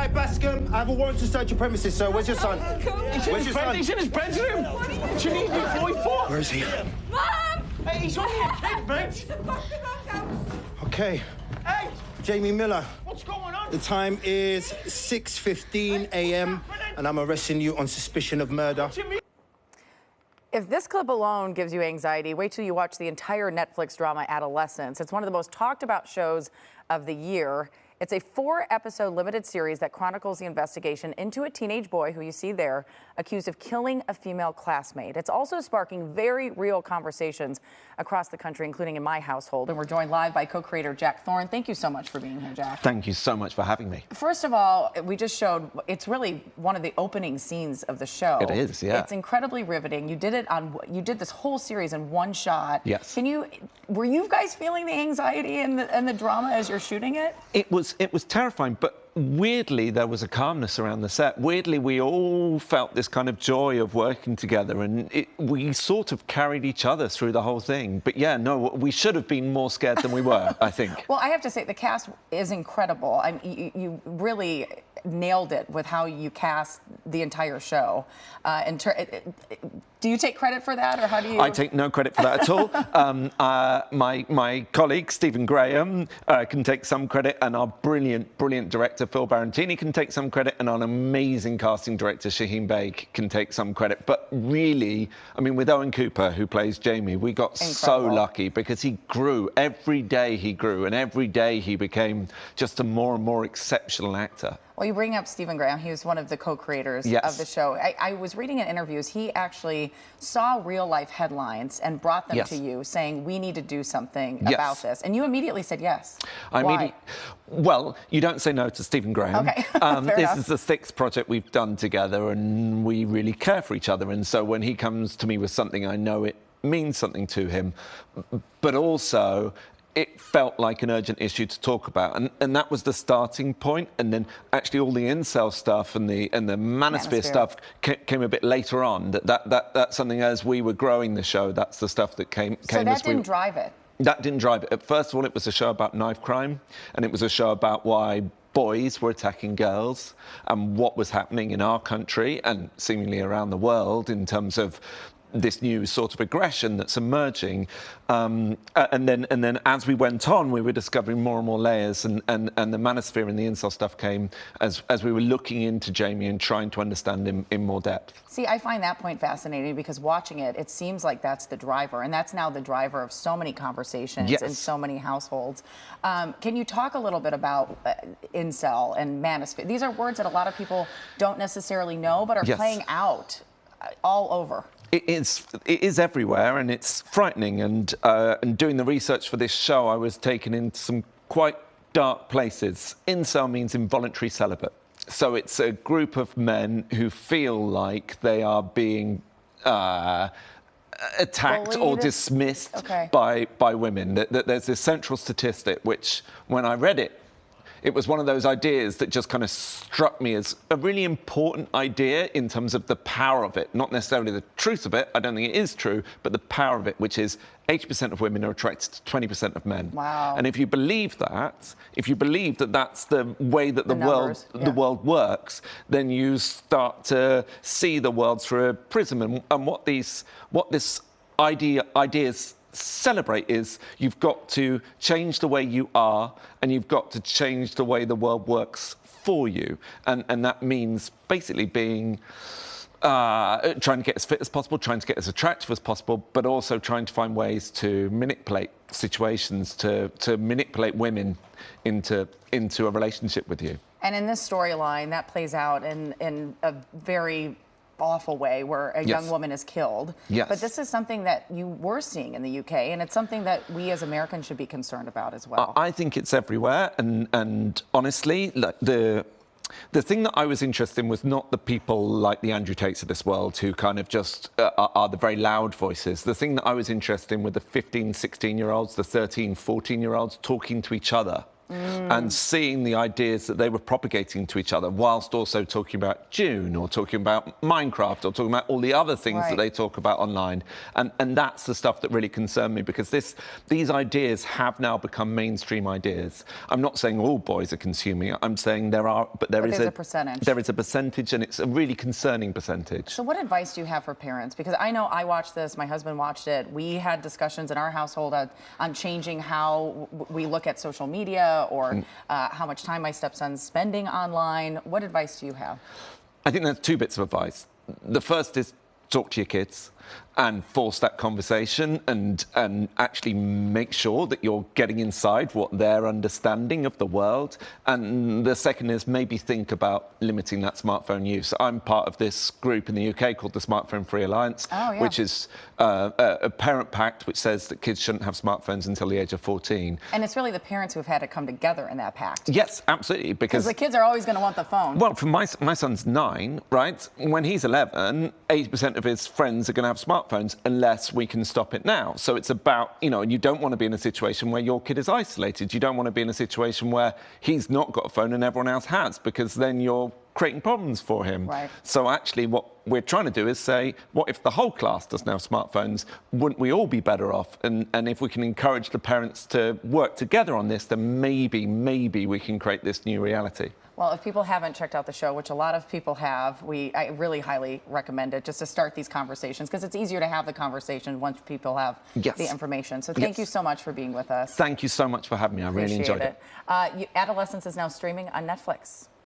Right, Bascom, I have a warrant to search your premises, sir. Where's your son? Where's your son? He's in his bedroom. What do you need me for? Where is he? Mom! Hey, he's only a kid, mate. He's at Buckingham House. Okay. Hey, Jamie Miller. what's going on? The time is 6:15 a.m. and I'm arresting you on suspicion of murder. If this clip alone gives you anxiety, wait till you watch the entire Netflix drama Adolescence. It's one of the most talked about shows of the year. It's a 4-episode limited series that chronicles the investigation into a teenage boy who you see there accused of killing a female classmate. It's also sparking very real conversations across the country, including in my household. And we're joined live by co-creator Jack Thorne. Thank you so much for being here, Jack. Thank you so much for having me. First of all, we just showed, it's really one of the opening scenes of the show. It is, yeah. It's incredibly riveting. You did this whole series in one shot. Yes. Were you guys feeling the anxiety and the drama as you're shooting it? It was terrifying, but weirdly there was a calmness around the set. Weirdly, we all felt this kind of joy of working together, and we sort of carried each other through the whole thing. But yeah, no, we should have been more scared than we were, I think. Well, I have to say, the cast is incredible. You really nailed it with how you cast the entire show. Do you take credit for that, or how do you? I take no credit for that at all. My colleague, Stephen Graham, can take some credit, and our brilliant director, Phil Barantini, can take some credit, and our amazing casting director, Shaheen Baig, can take some credit. But really, I mean, with Owen Cooper, who plays Jamie, we got so lucky because he grew. Every day he grew, and every day he became just a more and more exceptional actor. Well, you bring up Stephen Graham. He was one of the co-creators of the show. I was reading in interviews, he actually saw real-life headlines and brought them to you, saying, we need to do something about this. And you immediately said yes. Why? Well, you don't say no to Stephen Graham. Okay. This is the 6th project we've done together, and we really care for each other. And so when he comes to me with something, I know it means something to him. But also, it felt like an urgent issue to talk about, and that was the starting point. And then actually all the incel stuff and the manosphere stuff came a bit later on. That's something, as we were growing the show, that's the stuff that came. So that didn't drive it. That didn't drive it. First of all, it was a show about knife crime, and it was a show about why boys were attacking girls and what was happening in our country and seemingly around the world in terms of this new sort of aggression that's emerging, and then as we went on, we were discovering more and more layers, and the manosphere and the incel stuff came as we were looking into Jamie and trying to understand him in more depth. See, I find that point fascinating because watching it, it seems like that's the driver, and that's now the driver of so many conversations in so many households. Can you talk a little bit about incel and manosphere? These are words that a lot of people don't necessarily know, but are playing out all over. It is everywhere, and it's frightening. And doing the research for this show, I was taken into some quite dark places. Incel means involuntary celibate. So it's a group of men who feel like they are being attacked or dismissed by women. There's this central statistic, which, when I read it, it was one of those ideas that just kind of struck me as a really important idea in terms of the power of it. Not necessarily the truth of it, I don't think it is true, but the power of it, which is 80% of women are attracted to 20% of men. Wow. And if you believe that, that's the way that the world works, then you start to see the world through a prism. And what this ideas celebrate is you've got to change the way you are, and you've got to change the way the world works for you, and that means basically being trying to get as fit as possible, trying to get as attractive as possible, but also trying to find ways to manipulate situations, to manipulate women into a relationship with you. And in this storyline, that plays out in a very awful way, where a young woman is killed. But this is something that you were seeing in the UK, and it's something that we as Americans should be concerned about as well. I think it's everywhere, and honestly, like the thing that I was interested in was not the people like the Andrew Tates of this world who kind of just are the very loud voices. The thing that I was interested in were the 15, 16-year-olds, the 13, 14-year-olds talking to each other and seeing the ideas that they were propagating to each other, whilst also talking about June or talking about Minecraft or talking about all the other things that they talk about online. And that's the stuff that really concerned me, because these ideas have now become mainstream ideas. I'm not saying all boys are consuming it. I'm saying there is a percentage. There is a percentage, and it's a really concerning percentage. So what advice do you have for parents? Because I know I watched this, my husband watched it. We had discussions in our household on changing how we look at social media, or how much time my stepson's spending online. What advice do you have? I think there's two bits of advice. The first is talk to your kids and force that conversation, and actually make sure that you're getting inside what their understanding of the world. And the second is maybe think about limiting that smartphone use. I'm part of this group in the UK called the Smartphone Free Alliance, which is a parent pact which says that kids shouldn't have smartphones until the age of 14. And it's really the parents who have had to come together in that pact. Yes, absolutely. Because the kids are always going to want the phone. Well, for my son's 9, right? When he's 11, 80% of his friends are going to have smartphones unless we can stop it now. So it's about, you know, and you don't want to be in a situation where your kid is isolated. You don't want to be in a situation where he's not got a phone and everyone else has, because then you're creating problems for him. Right. So actually what we're trying to do is say, what if the whole class doesn't have smartphones? Wouldn't we all be better off? And if we can encourage the parents to work together on this, then maybe we can create this new reality. Well, if people haven't checked out the show, which a lot of people have, I really highly recommend it, just to start these conversations, because it's easier to have the conversation once people have the information. So thank you so much for being with us. Thank you so much for having me. I really enjoyed it. Adolescence is now streaming on Netflix.